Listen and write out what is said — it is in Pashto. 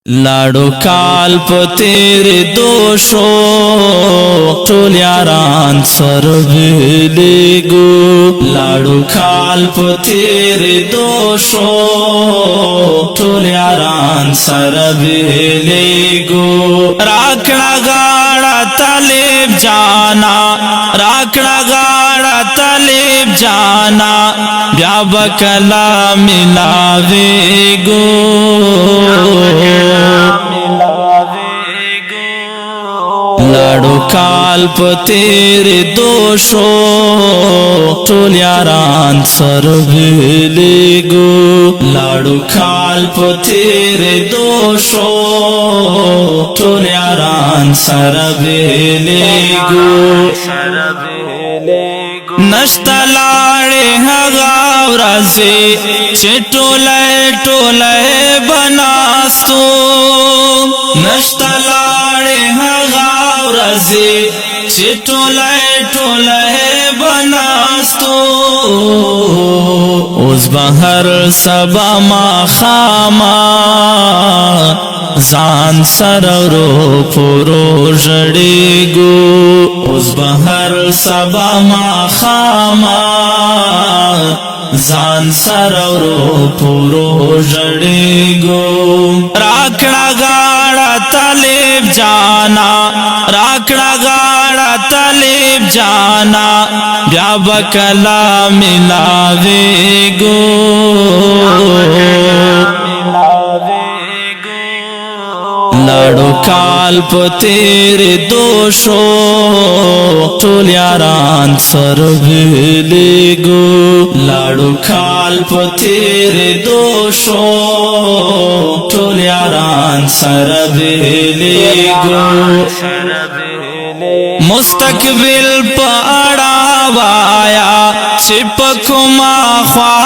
لاړو کال په تیرې دوشو ټول یاران سره ویلېږو لاړو کال په تیرې دوشو ټول یاران سره ویلېږو راکړه غاړه طالب جانا راکړه غاړه طالب جانا بیا به کله ملاوېږو لاړو کال په تیرې دوشو ټول یاران سره ویلېږو لاړو کال په تیرې دوشو ټول یاران سره ویلېږو نشته لاړې هغه ورځې چې ټولی ټولی بناستو نشته لاړې هغه ورځې چې ټولی ټولی بناستو اوس به هر سبا ماښامه ځان سره ورو پورو ژړېږو اوس به هر سبا ماښامه ځان سره ورو پورو ژړېږو راکړه غاړه طالب جانا راکړه غاړه طالب جانا بیا به کله ملاوېږو لاړو کال په تیرې دوشو ټول یاران سره ویلېږو لاړو کال په تیرې دوشو ټول یاران سره ویلېږو مستقبل په اړه وایا چې په کومه خوا